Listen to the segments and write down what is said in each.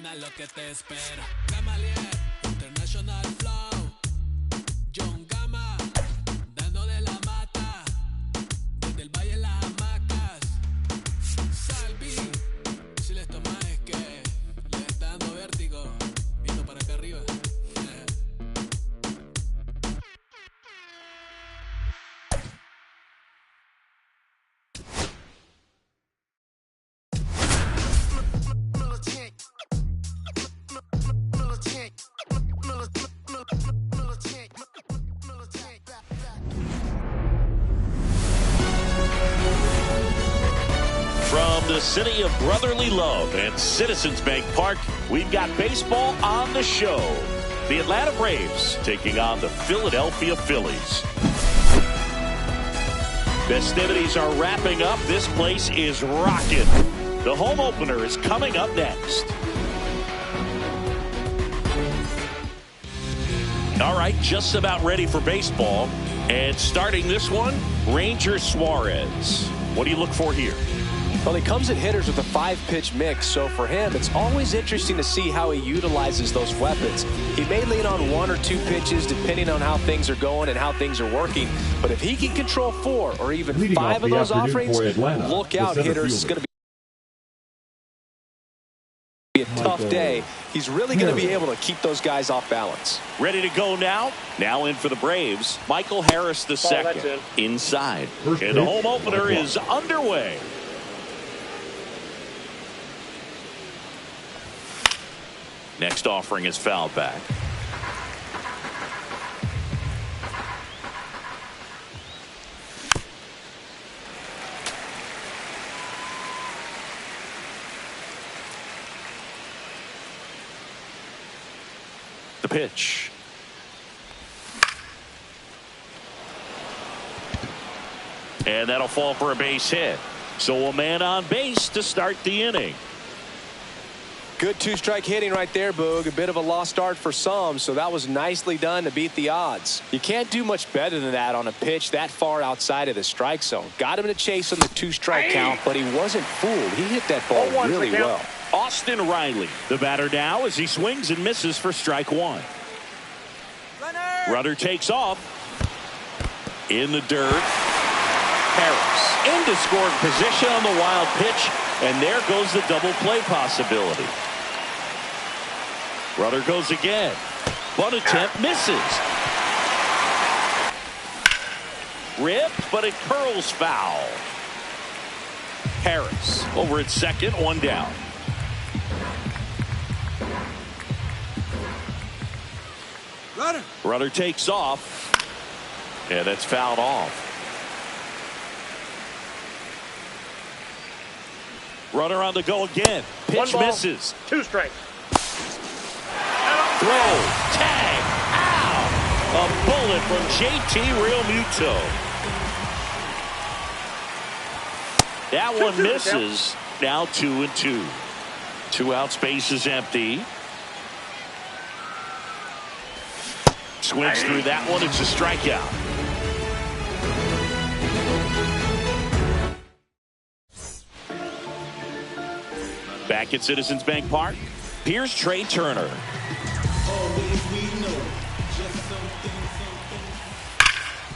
mañana lo que te espera. Gamaliel, International Flow, John Gama, dando de la mata, desde el valle en las hamacas. Salvi, si les tomas es que le está dando vértigo, viendo para acá arriba. From the city of brotherly love and Citizens Bank Park, we've got baseball on the show. The Atlanta Braves taking on the Philadelphia Phillies. Festivities are wrapping up. This place is rocking. The home opener is coming up next. All right, just about ready for baseball. And starting this one, Ranger Suarez. What do you look for here? Well, he comes at hitters with a 5-pitch mix, so for him, it's always interesting to see how he utilizes those weapons. He may lean on 1 or 2 pitches depending on how things are going and how things are working, but if he can control 4 or even 5 of those offerings, look out, hitters. It's going to be a tough day. He's really going to be able to keep those guys off balance. Ready to go now? Now in for the Braves, Michael Harris the second. Inside. And the home opener is underway. Next offering is fouled back. The pitch. And that'll fall for a base hit. So a man on base to start the inning. Good 2-strike hitting right there, Boog. A bit of a lost start for some, so that was nicely done to beat the odds. You can't do much better than that on a pitch that far outside of the strike zone. Got him to chase on the 2-strike count, but he wasn't fooled. He hit that ball really well. Austin Riley, the batter now as he swings and misses for strike 1. Rudder takes off. In the dirt. Harris into scoring position on the wild pitch, and there goes the double play possibility. Rudder goes again. Bunt attempt misses. Ripped, but it curls foul. Harris over at second, 1 down. Rudder takes off. Yeah, that's fouled off. Runner on the go again. Pitch misses. 2 strikes. Throw. Tag. Ow. A bullet from JT Realmuto. That one misses. Now 2-2. 2 outs, base is empty. Swings through that one. It's a strikeout. Back at Citizens Bank Park, here's Trey Turner.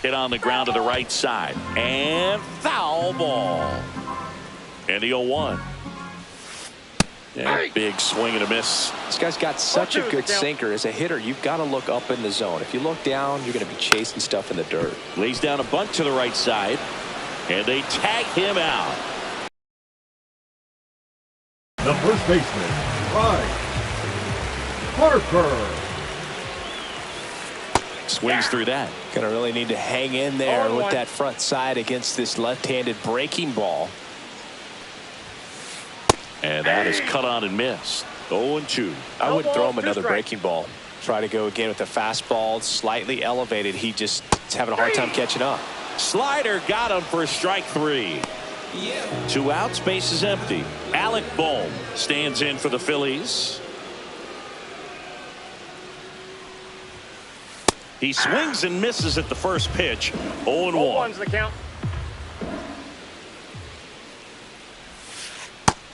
Hit on the ground to the right side. And foul ball. And the 0-1. Yeah, big swing and a miss. This guy's got such a good sinker. As a hitter, you've got to look up in the zone. If you look down, you're going to be chasing stuff in the dirt. Lays down a bunt to the right side. And they tag him out. The first baseman, Bryce Harper. Swings through that. Going to really need to hang in there with that front side against this left-handed breaking ball. And that is cut on and missed. 0-2. I would throw him another breaking ball. Try to go again with the fastball, slightly elevated. He just is having a hard time catching up. Slider got him for strike 3. 2 outs, base is empty. Alec Bohm stands in for the Phillies. He swings and misses at the first pitch. 0-1. The count.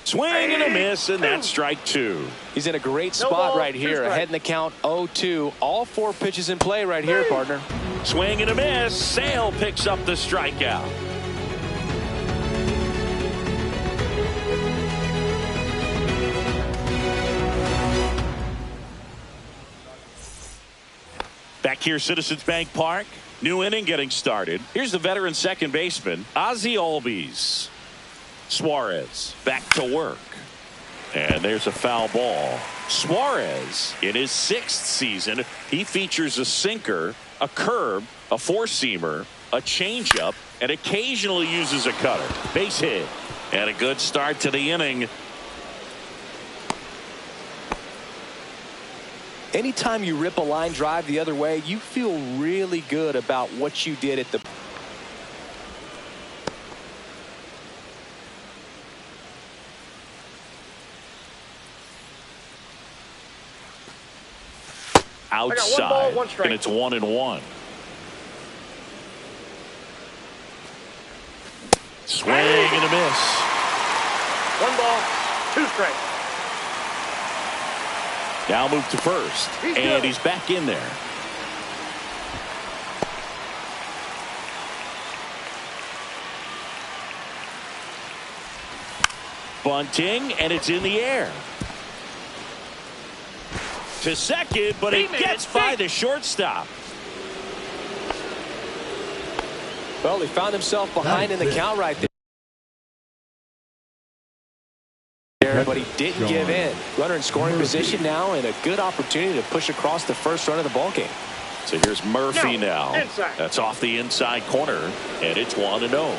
Swing and a miss, and that's strike two. He's in a great spot right here. Ahead in the count 0-2. All 4 pitches in play right here, partner. Swing and a miss. Sale picks up the strikeout. Back here, Citizens Bank Park. New inning getting started. Here's the veteran second baseman, Ozzie Albies. Suarez back to work. And there's a foul ball. Suarez, in his 6th season, he features a sinker, a curve, a four-seamer, a changeup, and occasionally uses a cutter. Base hit. And a good start to the inning. Anytime you rip a line drive the other way, you feel really good about what you did at the outside, and it's 1-1. Swing and a miss. 1 ball, 2 strikes. Now move to first, and he's back in there. Bunting, and it's in the air. To second, but it gets by the shortstop. Well, he found himself behind in the count right there, but he didn't give in. Runner in scoring position now, and a good opportunity to push across the first run of the ball game. So here's Murphy now. Inside. That's off the inside corner, and it's 1-0.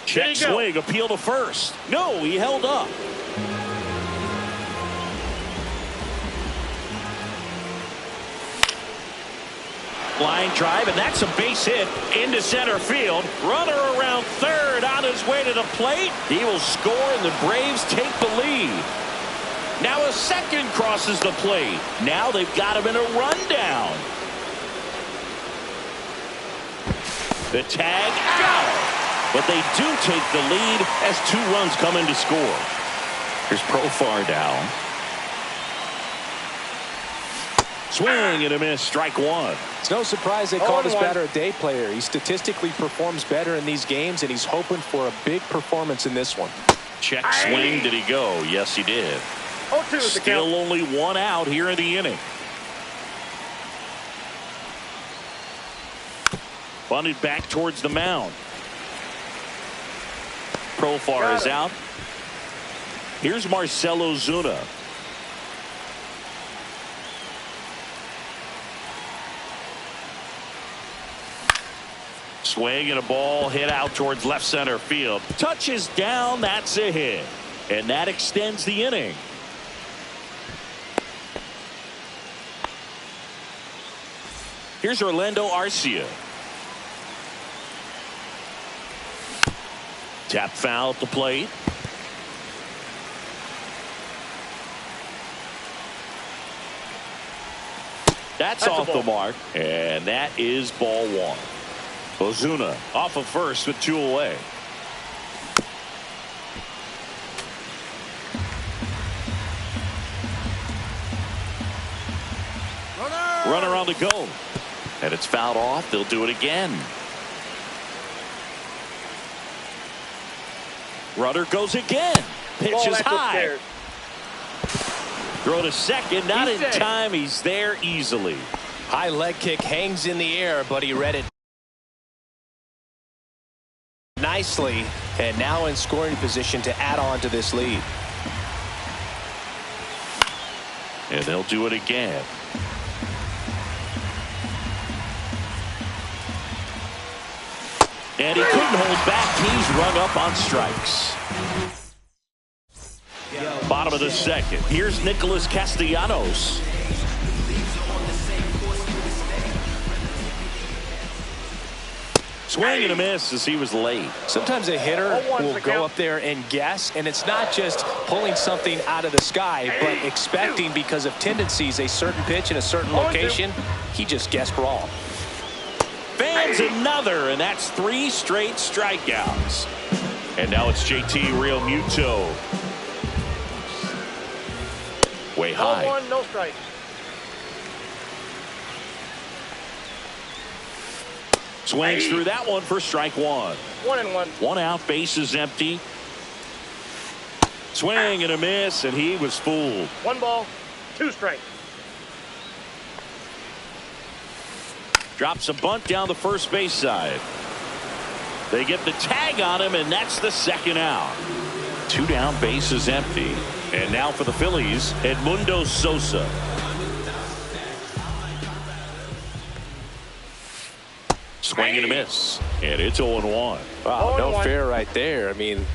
Check swing, appeal to first. No, he held up. Line drive, and that's a base hit into center field. Runner around third on his way to the plate. He will score, and the Braves take the lead. Now a second crosses the plate. Now they've got him in a rundown. The tag out. But they do take the lead as 2 runs come in to score. Here's Profar down. Swing and a miss, strike 1. It's no surprise they call this batter a day player. He statistically performs better in these games, and he's hoping for a big performance in this one. Check swing, did he go? Yes, he did. 0-2 Still only 1 out here in the inning. Bunted back towards the mound. Profar is out. Here's Marcelo Zuna. Swing and a ball hit out towards left center field. Touches down, that's a hit. And that extends the inning. Here's Orlando Arcia. Tap foul at the plate. That's off the mark, and that is ball 1. Ozuna off of first with 2 away. Runner on the go, and it's fouled off. They'll do it again. Runner goes again. Pitch is high. Throw to second. Not in time. He's there easily. High leg kick hangs in the air, but he read it nicely, and now in scoring position to add on to this lead. And they'll do it again. And he couldn't hold back. He's rung up on strikes. Bottom of the second. Here's Nicholas Castellanos. Swing and a miss as he was late. Sometimes a hitter will go up there and guess, and it's not just pulling something out of the sky, but expecting because of tendencies a certain pitch in a certain location. He just guessed wrong. Fans another, and that's 3 straight strikeouts. And now it's JT Realmuto. Way high. 1-1, no strikes. Swings through that one for strike 1. 1-1. 1 out, bases empty. Swing and a miss, and he was fooled. 1 ball, 2 strikes. Drops a bunt down the first base side. They get the tag on him, and that's the 2nd out. 2 down, bases empty. And now for the Phillies, Edmundo Sosa. Swing and a miss. And it's 0-1. Wow, no fair right there. I mean,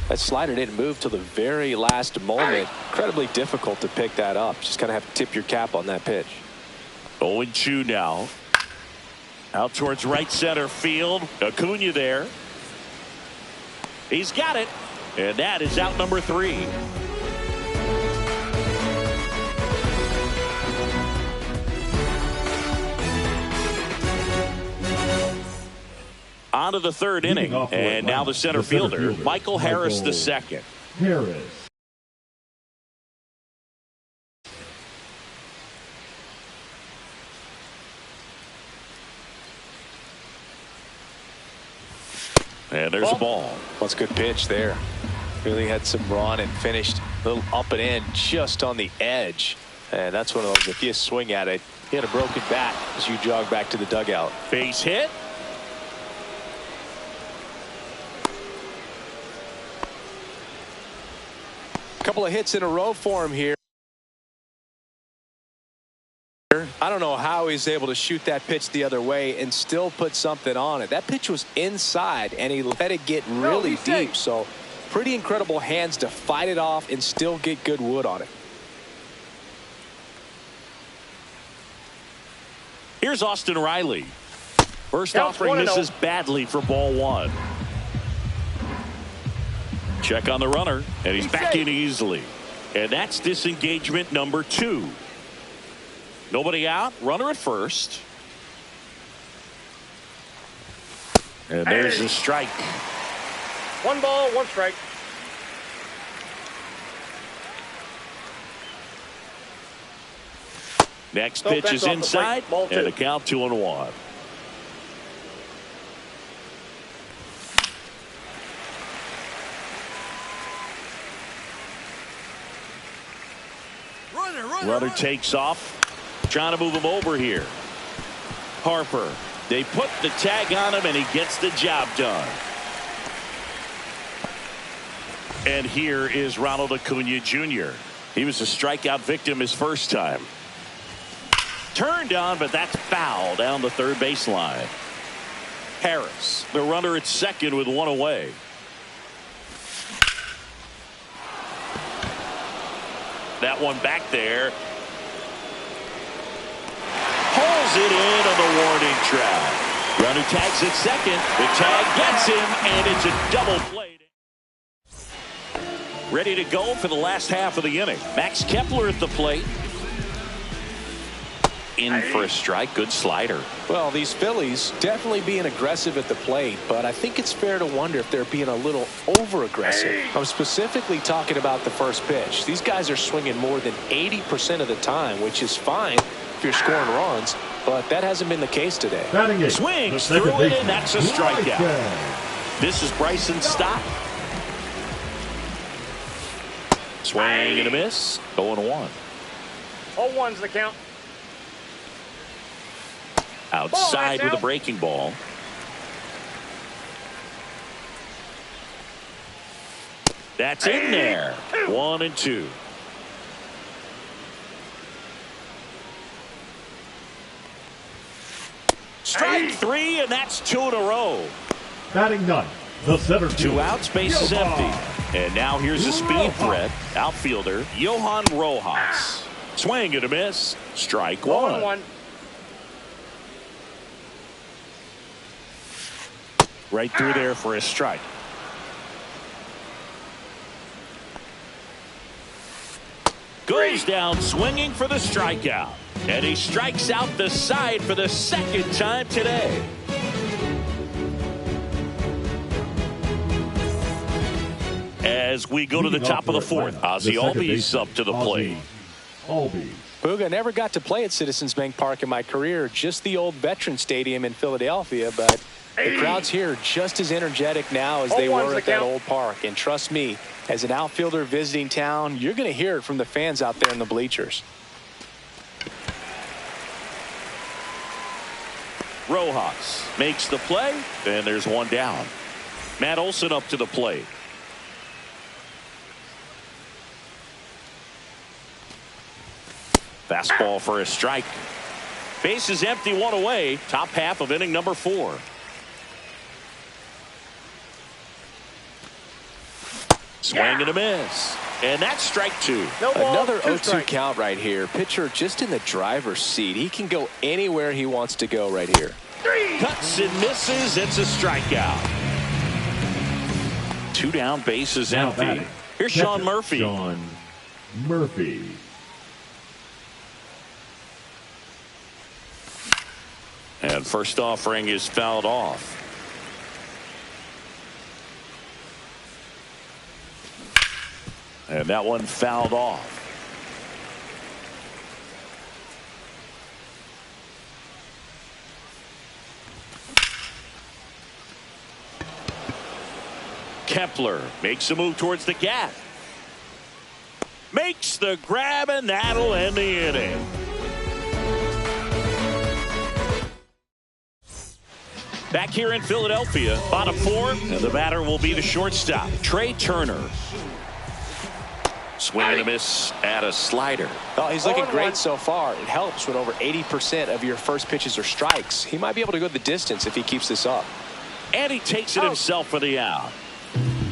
that slider didn't move till the very last moment. Incredibly difficult to pick that up. Just kind of have to tip your cap on that pitch. 0-2 now. Out towards right center field. Acuna there. He's got it. And that is out number 3. On to the 3rd inning. And now the center fielder, Michael Harris II. Harris. And there's a ball. That's a good pitch there. Really had some run and finished a little up and in just on the edge. And that's one of those, if you swing at it, you had a broken bat as you jog back to the dugout. Base hit. A couple of hits in a row for him here. I don't know how he's able to shoot that pitch the other way and still put something on it. That pitch was inside, and he let it get really deep. So pretty incredible hands to fight it off and still get good wood on it. Here's Austin Riley. First offering misses badly for ball 1. Check on the runner, and he's back in easily. And that's disengagement number 2. Nobody out, runner at first. And there's a strike. 1 ball, 1 strike. Next pitch is inside, and a count 2-1. Runner takes off. Trying to move him over here. Harper. They put the tag on him, and he gets the job done. And here is Ronald Acuna Jr. He was a strikeout victim his first time. Turned on, but that's foul down the 3rd baseline. Harris, the runner at 2nd with 1 away. That one back there. Pulls it in on the warning track. Runner tags at 2nd. The tag gets him, and it's a double play. Ready to go for the last half of the inning. Max Kepler at the plate. In for a strike. Good slider. Well, these Phillies definitely being aggressive at the plate, but I think it's fair to wonder if they're being a little over-aggressive. I'm specifically talking about the first pitch. These guys are swinging more than 80% of the time, which is fine if you're scoring runs, but that hasn't been the case today. Swings through it, and that's a strikeout. This is Bryson Stott. Swing and a miss. 0-1. 0-1's the count. Outside with a breaking ball. That's in there. 1-2. Strike 3, and that's 2 in a row. Batting 9th, the center fielder. 2 outs, base is empty. And now here's a speed threat. Outfielder Johan Rojas. Swing and a miss. Strike 1. 1-1. Right through there for a strike. Goes down swinging for the strikeout. And he strikes out the side for the second time today. As we go to the top of the fourth, Ozzie Albies up to the plate. Booga, never got to play at Citizens Bank Park in my career, just the old Veteran Stadium in Philadelphia, but the crowds here just as energetic now as they were at that old park. And trust me, as an outfielder visiting town, you're going to hear it from the fans out there in the bleachers. Rojas makes the play, and there's one down. Matt Olson up to the plate. Fastball for a strike. Base is empty, one away. Top half of inning number 4. Swing and a miss. And that's strike 2. Another 0-2 count right here. Pitcher just in the driver's seat. He can go anywhere he wants to go right here. Cuts and misses. It's a strikeout. 2 down, base is empty. Here's Sean Murphy. And first offering is fouled off. And that one fouled off. Kepler makes a move towards the gap. Makes the grab, and that'll end the inning. Back here in Philadelphia, bottom 4, and the batter will be the shortstop, Trey Turner. Swing and a miss at a slider. Oh, he's looking great so far. It helps when over 80% of your first pitches are strikes. He might be able to go the distance if he keeps this up. And he takes it himself for the out.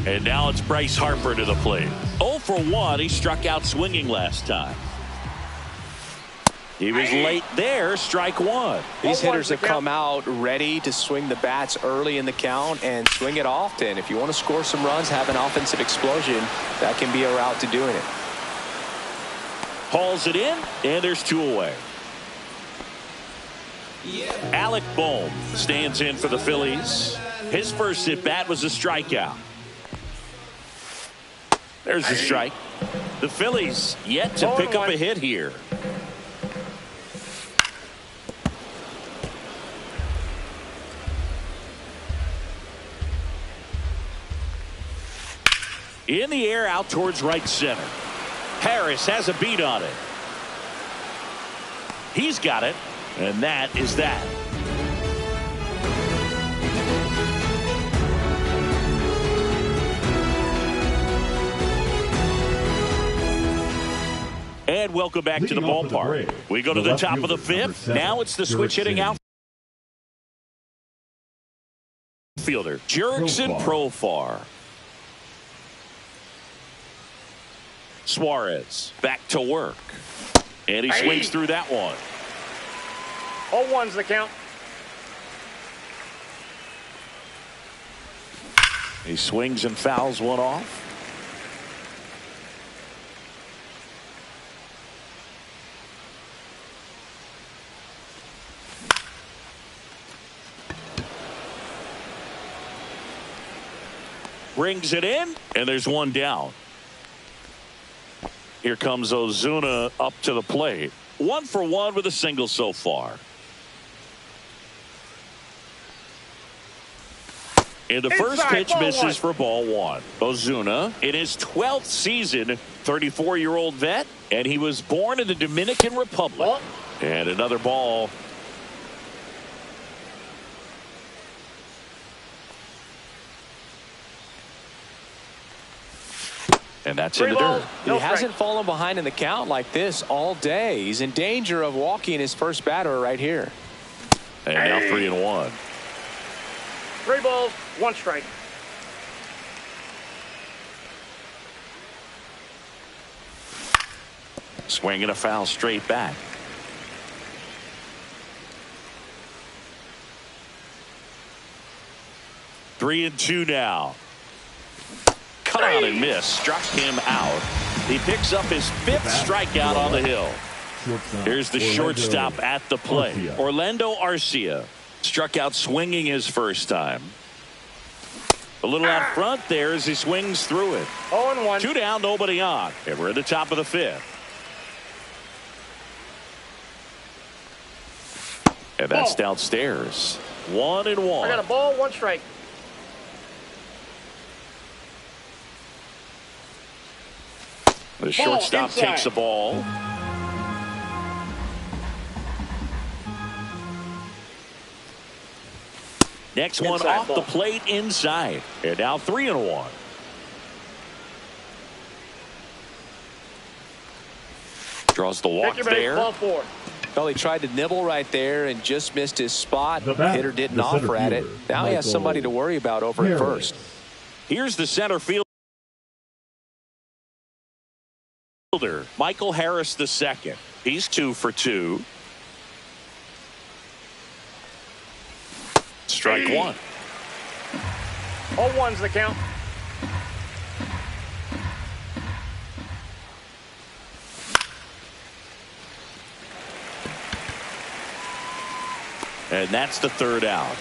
And now it's Bryce Harper to the plate. 0 for 1. He struck out swinging last time. He was late there. Strike 1. These hitters have come out ready to swing the bats early in the count and swing it often. If you want to score some runs, have an offensive explosion, that can be a route to doing it. Hauls it in, and there's 2 away. Alec Bohm stands in for the Phillies. His first at bat was a strikeout. There's the strike. The Phillies yet to pick up a hit here. In the air, out towards right center. Harris has a beat on it. He's got it, and that is that. And welcome back to the ballpark. We go to the top of the 5th. Now it's the switch hitting outfielder, Jurickson Profar. Suarez back to work. And he swings through that one. 0-1's the count. He swings and fouls one off. Brings it in, and there's one down. Here comes Ozuna up to the plate. 1 for 1 with a single so far. And the first pitch misses for ball 1. Ozuna in his 12th season, 34-year-old vet, and he was born in the Dominican Republic. And another ball. And that's in the dirt. He hasn't fallen behind in the count like this all day. He's in danger of walking his first batter right here. And now 3-1. 3 balls, 1 strike. Swing and a foul straight back. 3-2 now. Cut on and miss. Struck him out. He picks up his 5th strikeout on the hill. Here's the shortstop at the plate. Orlando Arcia struck out swinging his first time. A little out front there as he swings through it. 0-1. 2 down, nobody on. And we're at the top of the 5th. And that's downstairs. 1-1. I got a ball, 1 strike. The shortstop takes the ball. Next one Inside off ball. the plate inside. And now 3-1. Draws the walk Take your base, there. ball 4. Well, he tried to nibble right there and just missed his spot. The batter, Hitter didn't the offer center at it. fielder, Now he has Michael somebody to worry about over at Harris. first. Here's the center fielder, Michael Harris II. He's 2 for 2. Strike 1. 0-1's the count. And that's the 3rd out.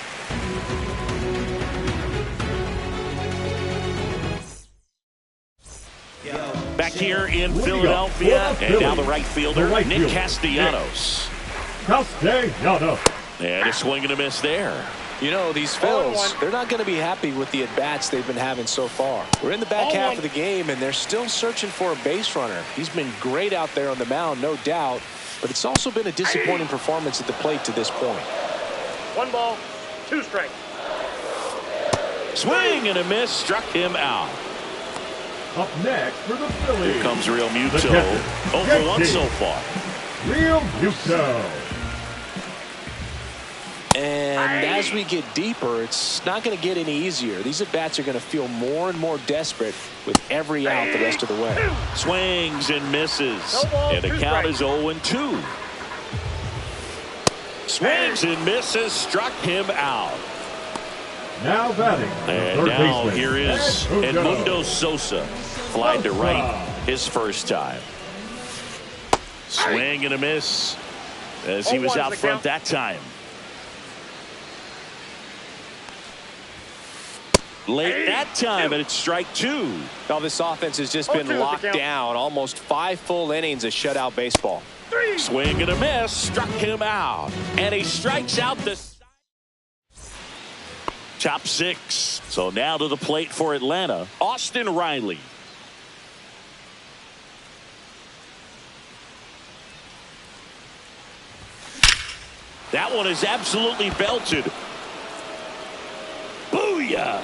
Back here in Philadelphia, and now the right fielder, Nick Castellanos. Castellanos. And a swing and a miss there. You know, these Phils, they're not going to be happy with the at-bats they've been having so far. We're in the back half of the game, and they're still searching for a base runner. He's been great out there on the mound, no doubt, but it's also been a disappointing performance at the plate to this point. 1 ball, 2 strikes. Swing and a miss, struck him out. Up next for the Phillies. Here comes Real The Muto. catcher, 0 for 1 so far. Real Muto. And as we get deeper, it's not going to get any easier. These at-bats are going to feel more and more desperate with every out the rest of the way. Swings and misses. No ball, And the 2 count strikes. is 0-2. Swings and misses, struck him out. Now batting. And third now baseman, here is Edmundo Sosa. Flied to right his first time. Swing and a miss as he was 0-1's out the front count. that time. Late that time, and it's strike 2. Now, this offense has just been 0-2 is the locked count. down. Almost 5 full innings of shutout baseball. 3. Swing and a miss, struck him out. And he strikes out the top 6. So now to the plate for Atlanta, Austin Riley. That one is absolutely belted. Booyah!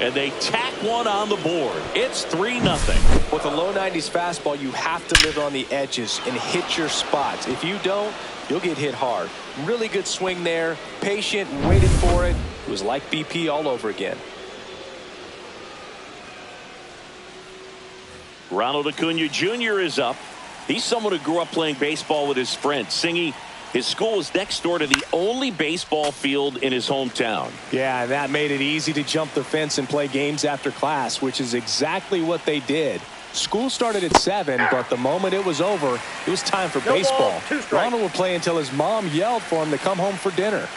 And they tack one on the board. It's 3-0. With a low 90s fastball, you have to live on the edges and hit your spots. If you don't, you'll get hit hard. Really good swing there. Patient, waited for it. It was like BP all over again. Ronald Acuna Jr. is up. He's someone who grew up playing baseball with his friends. Singy, his school is next door to the only baseball field in his hometown. Yeah, that made it easy to jump the fence and play games after class, which is exactly what they did. School started at 7, but the moment it was over, it was time for No baseball. ball, 2 strikes. Ronald would play until his mom yelled for him to come home for dinner.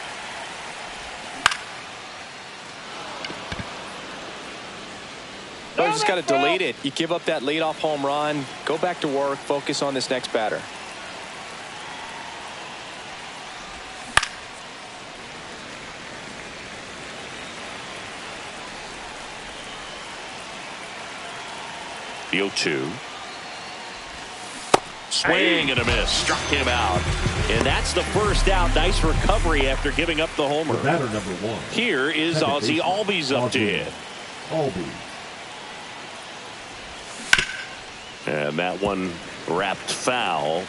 You just got to delete it. You give up that leadoff home run, go back to work, focus on this next batter. The 0-2. Swing and a miss. Struck him out. And that's the first out. Nice recovery after giving up the homer. The batter number 1. Here is Second Ozzie baseman, Albies up to Ozzie hit. Albies. And that one wrapped foul.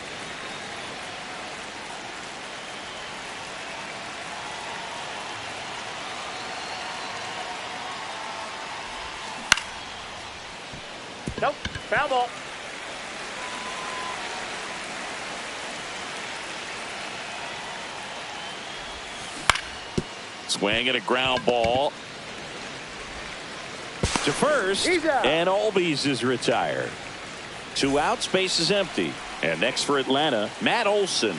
Nope, foul ball. Swing and a ground ball to first, and Albies is retired. 2 outs, base is empty. And next for Atlanta, Matt Olson.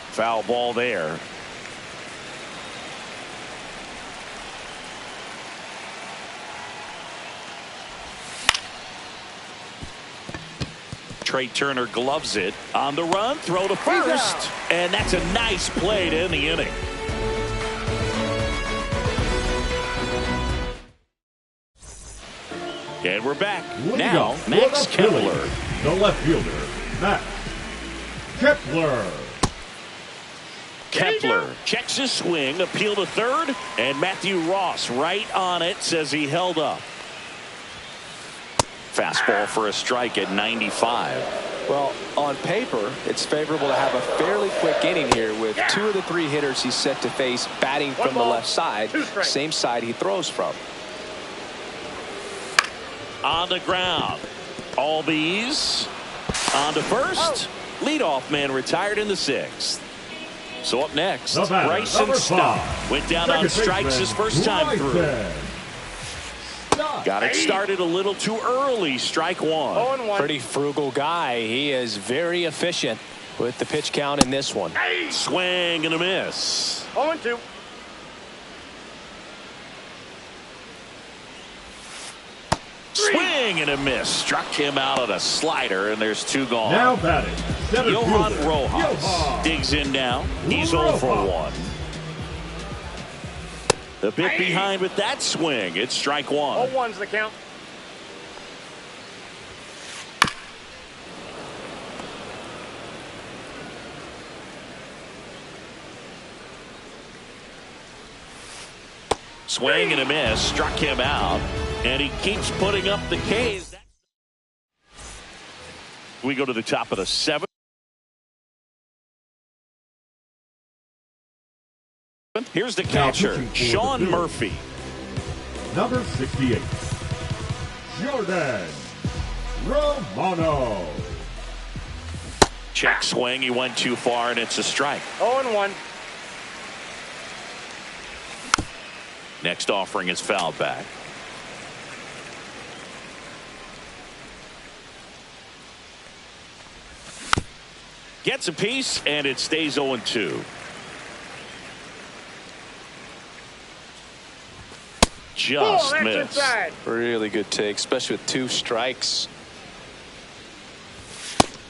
Foul ball there. Trey Turner gloves it on the run, throw to first, and that's a nice play to end the inning. And we're back. Now, Max Kepler. The left fielder, Max Kepler. Kepler checks his swing, appeal to third, and Matthew Ross right on it, says he held up. Fastball for a strike at 95. Well, on paper, it's favorable to have a fairly quick inning here with 2 of the 3 hitters he's set to face batting from the left side, same side he throws from. On the ground, Albies on to first. Leadoff man retired in the 6th. So up next, Bryson Stott went down on strikes his first time through. Got it started a little too early. Strike 1. Pretty frugal guy. He is very efficient with the pitch count in this one. Swing and a miss. 0-2. Swing and a miss. Struck him out on a slider, and there's 2 gone. Now batting, center Johan fielder, Rojas digs in now. He's 0 for 1. The bit behind with that swing. It's strike 1. 0-1's the count. Swing and a miss. Struck him out. And he keeps putting up the K's. We go to the top of the 7th. Here's the catcher, Sean Murphy. Number 68, Jordan Romano. Check swing. He went too far, and it's a strike. 0-1. Next offering is fouled back. Gets a piece, and it stays 0-2. Just missed. Inside. Really good take, especially with 2 strikes.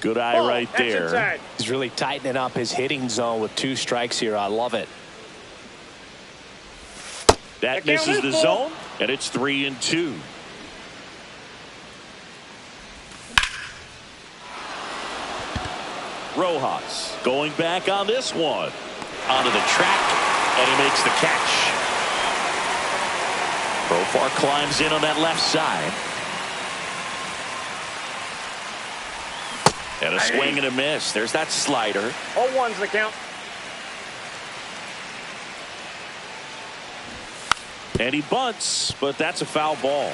Good eye right there. Inside. He's really tightening up his hitting zone with 2 strikes here. I love it. That misses the zone, and it's 3-2. Rojas going back on this one. Onto the track, and he makes the catch. Profar climbs in on that left side. And a swing and a miss. There's that slider. 0-1's the count. And he bunts, but that's a foul ball.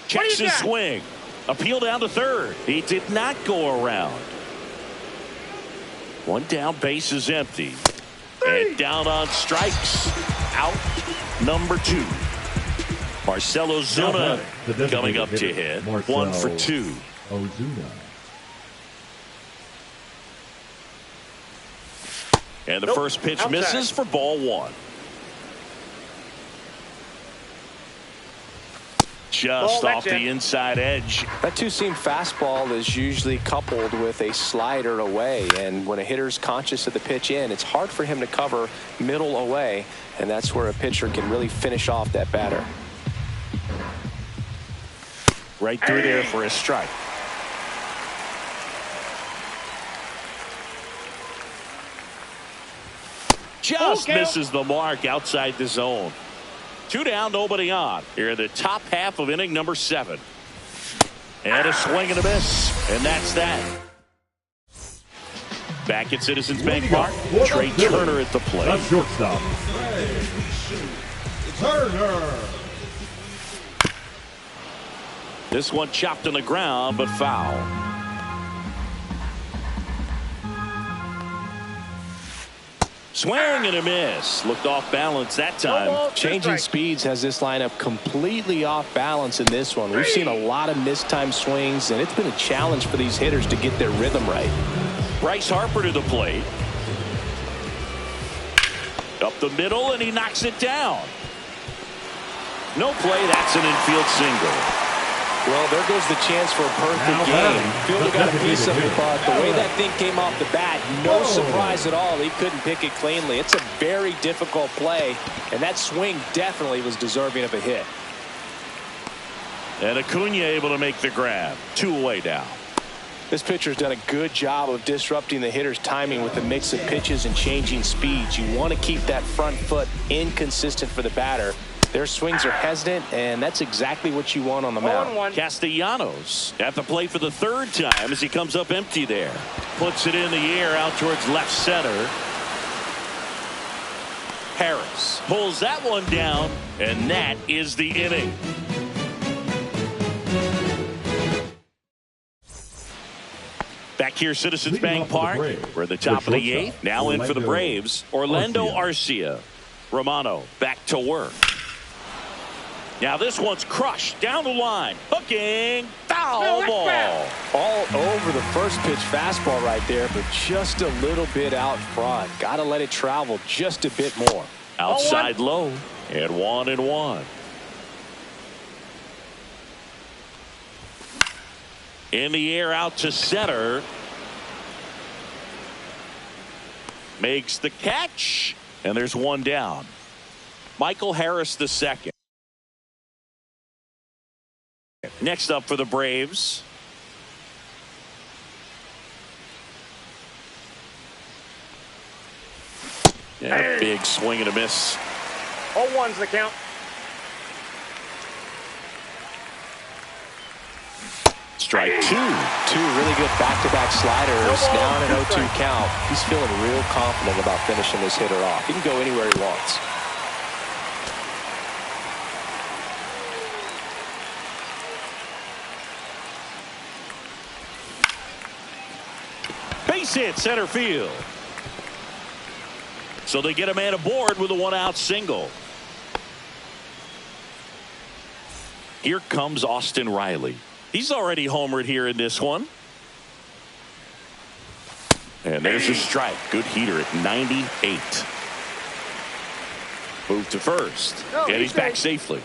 Checks his swing. Appeal down to third. He did not go around. 1 down, base is empty. And down on strikes. Out number 2. Marcell Ozuna coming up to hit. 1 for 2. Ozuna. And the first pitch misses for ball 1. Just off the inside edge. That 2-seam fastball is usually coupled with a slider away, and when a hitter's conscious of the pitch in, it's hard for him to cover middle away, and that's where a pitcher can really finish off that batter. Right through there for a strike. Just misses the mark outside the zone. 2 down, nobody on. Here in the top half of inning number 7. And a swing and a miss. And that's that. Back at Citizens Bank Park, Trey Turner at the plate. The shortstop, Turner. This one chopped on the ground, but foul. Swing and a miss. Looked off balance that time. Changing speeds has this lineup completely off balance in this one. We've seen a lot of mistimed swings, and it's been a challenge for these hitters to get their rhythm right. Bryce Harper to the plate. Up the middle, and he knocks it down. No play. That's an infield single. Well, there goes the chance for a perfect game. Fielder got a piece of it, but the way that thing came off the bat, no surprise at all. He couldn't pick it cleanly. It's a very difficult play, and that swing definitely was deserving of a hit. And Acuna able to make the grab. 2 away now. This pitcher's done a good job of disrupting the hitter's timing with a mix of pitches and changing speeds. You want to keep that front foot inconsistent for the batter. Their swings are hesitant, and that's exactly what you want on the mound. Castellanos at the plate for the 3rd time as he comes up empty there. Puts it in the air out towards left center. Harris pulls that one down, and that is the inning. Back here, Citizens Bank Park. We're at the top of the 8th. Now in for the Braves, Orlando Arcia. Romano back to work. Now this one's crushed down the line. Hooking. Foul ball. All over the first pitch fastball right there, but just a little bit out front. Got to let it travel just a bit more. Outside low. And 1-1. In the air out to center. Makes the catch. And there's one down. Michael Harris the second. Next up for the Braves. Yeah, big swing and a miss. 0-1's the count. Strike 2. 2 really good back-to-back sliders. Now in an 0-2 count. He's feeling real confident about finishing this hitter off. He can go anywhere he wants. Base hit center field. So they get a man aboard with a 1-out single. Here comes Austin Riley. He's already homered here in this one. And there's a strike. Good heater at 98. Move to first. And he's back safely.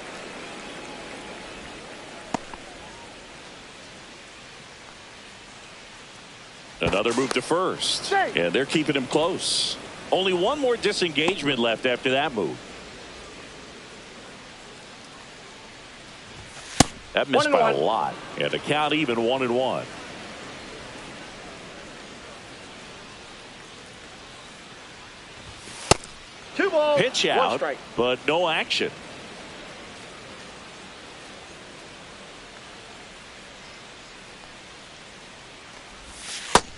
Another move to first. And they're keeping him close. Only one more disengagement left after that move. That missed by a lot. And the count even 1-1. Two balls. Pitch out, but no action.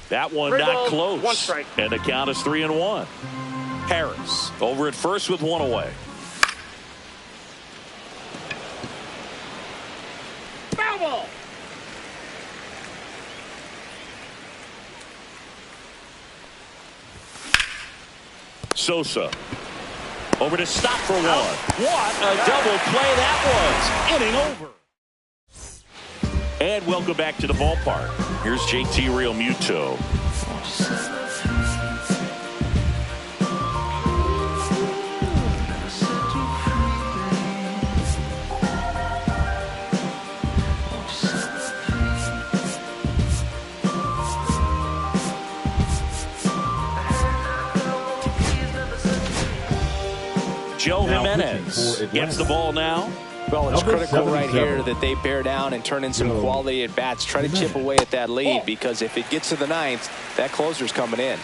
That one not close. 1 strike. And the count is 3-1. Harris over at first with 1 away. Foul ball. Sosa over to stop for 1. What a double play that was. Inning over. And welcome back to the ballpark. Here's JT Real Muto. Joe Jimenez gets the ball now. Well, it's critical right here that they bear down and turn in some quality at bats. Try to chip away at that lead, because if it gets to the 9th, that closer's coming in.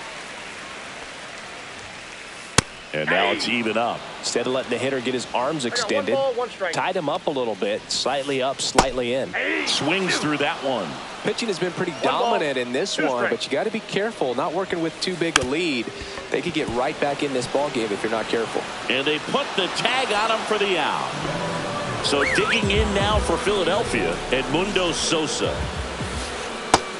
And now it's even up. Instead of letting the hitter get his arms extended, 1 ball, 1 strike. tied him up a little bit, slightly up, slightly in. Swings through that one. Pitching has been pretty dominant in this one, but you got to be careful. Not working with too big a lead. They could get right back in this ball game if you're not careful. And they put the tag on him for the out. So digging in now for Philadelphia, Edmundo Sosa.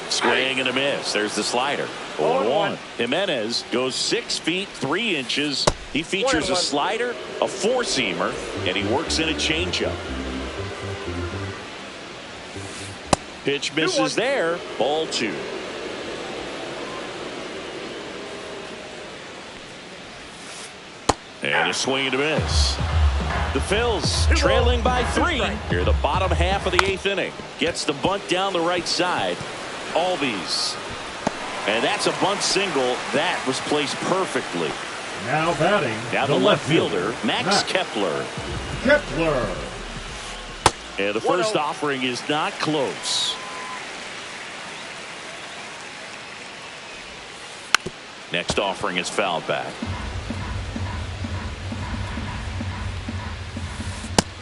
Swing and a miss. There's the slider. 0-1. Jimenez goes 6 feet 3 inches. He features a slider, a four-seamer, and he works in a changeup. Pitch misses there. Ball 2. And a swing and a miss. The Phils trailing by 3 here the bottom half of the 8th inning. Gets the bunt down the right side. Albies. And that's a bunt single that was placed perfectly. Now batting. Now the left fielder, Max Kepler. Kepler. And the first offering is not close. Next offering is fouled back.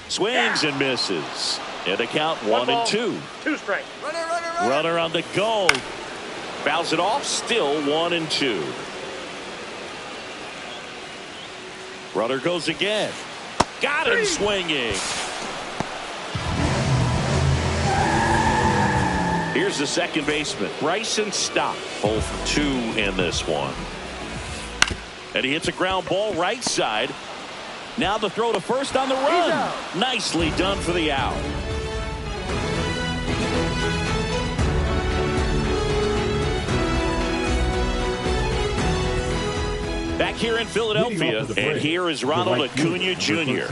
Swings and misses. And the count 1-2. 2 strikes. Runner on the go. Fouls it off. Still 1-2. Runner goes again. Got him swinging. Here's the second baseman, Bryson Stott. Both 2 in this one. And he hits a ground ball right side. Now the throw to first on the run. Nicely done for the out. Back here in Philadelphia, and here is Ronald Acuna Jr.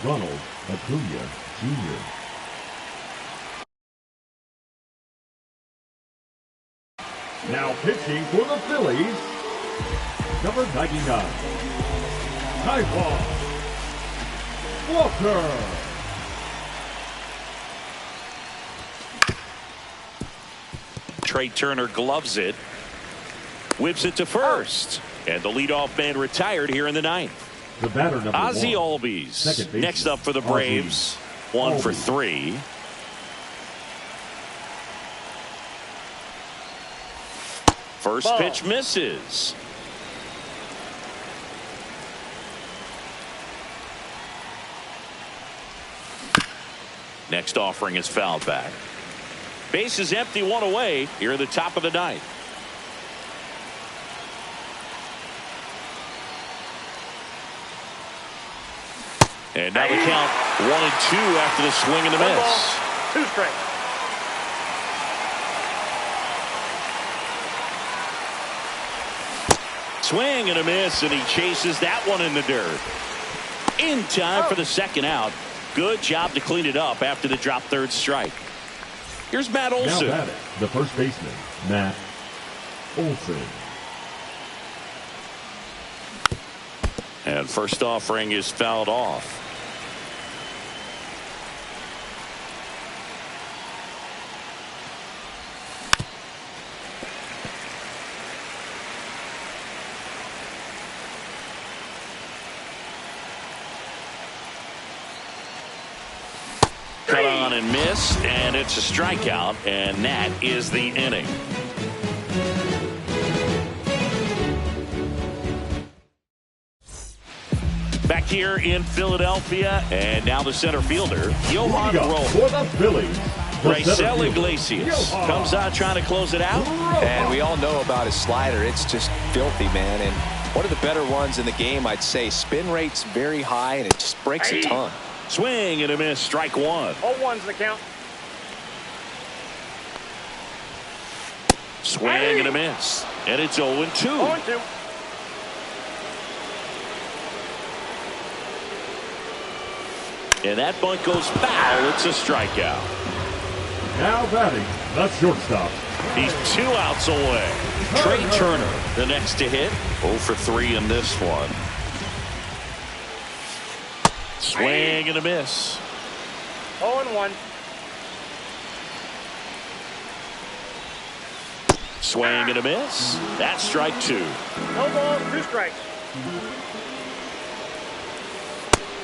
Ronald Acuna Jr. Now pitching for the Phillies, number 99, Taiwan Walker. Trey Turner gloves it. Whips it to first. And the leadoff man retired here in the 9th. The batter number Ozzie 1. Albies next up for the Braves. 1 for 3. First pitch misses. Next offering is fouled back. Base is empty, 1 away here at the top of the 9th. And now the count 1-2 after the swing and the miss. 2 strikes. Swing and a miss, and he chases that one in the dirt. In time for the second out. Good job to clean it up after the drop third strike. Here's Matt Olson. Now batting, the first baseman, Matt Olson. And first offering is fouled off. Cut on and miss, and it's a strikeout, and that is the inning. Back here in Philadelphia, and now the center fielder, Johan Roll. For the Phillies, Raisel Iglesias comes out trying to close it out. And we all know about his slider. It's just filthy, man. And one of the better ones in the game, I'd say. Spin rate's very high, and it just breaks a ton. Swing and a miss, strike 1. 0-1's the count. Swing and a miss. And it's 0-2. 0-2. And that bunt goes foul. It's a strikeout. Now batting, the shortstop. He's 2 outs away. Trey Turner, the next to hit. 0 for 3 in this one. Swing and a miss. 0-1. Swing and a miss. That's strike 2. No balls, 2 strikes.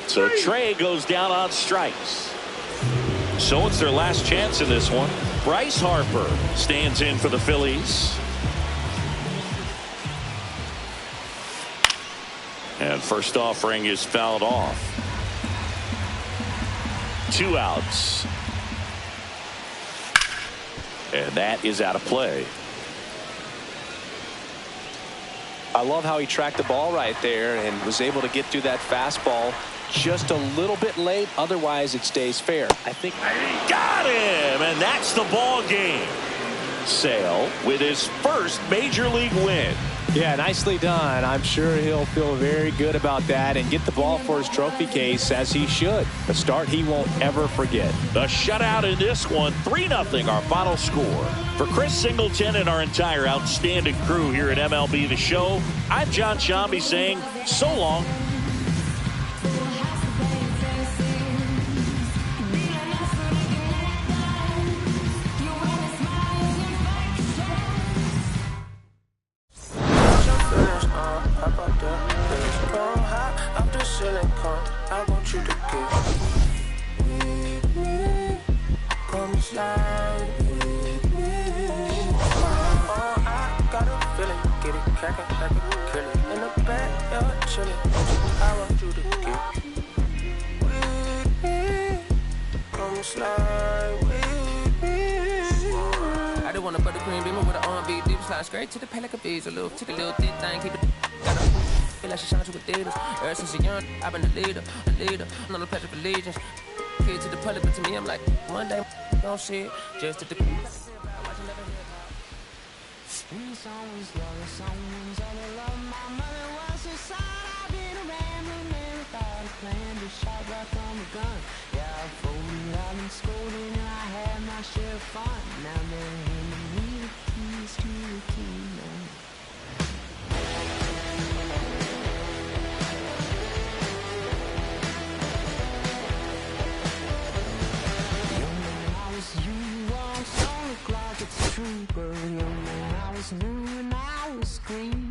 So Trey goes down on strikes. So it's their last chance in this one. Bryce Harper stands in for the Phillies. And first offering is fouled off. 2 outs. And that is out of play. I love how he tracked the ball right there and was able to get through that fastball just a little bit late. Otherwise, it stays fair. I think. Got him, and that's the ball game. Sale with his first major league win. Yeah, nicely done. I'm sure he'll feel very good about that and get the ball for his trophy case, as he should. A start he won't ever forget. The shutout in this one, 3-0 our final score. For Chris Singleton and our entire outstanding crew here at MLB The Show, I'm John Shambi saying so long. I want you to get with me. Come slide with me. Oh, I got a feeling. Get it crackin' like a killer. In the back, you're chillin'. I want you to get with me. Come slide with me. I just want a buttercream beamer with an R&B deep slide straight to the pay like a visa. A little thick thing, keep it. Feel like she shines with Adidas. Ever since a young, I've been a leader. I'm on the pledge of allegiance. Kid to the public, but to me, I'm like, one day, don't see it. Just to the. Someone's love, someone's other love. My mother was inside. I've been a rambling man without a plan. Just shot right from a gun. Yeah, I've folded, I've been scolding, and I had my share of fun. Now they're handing me the keys to the kingdom. Trooper, young man, I was new and I was green.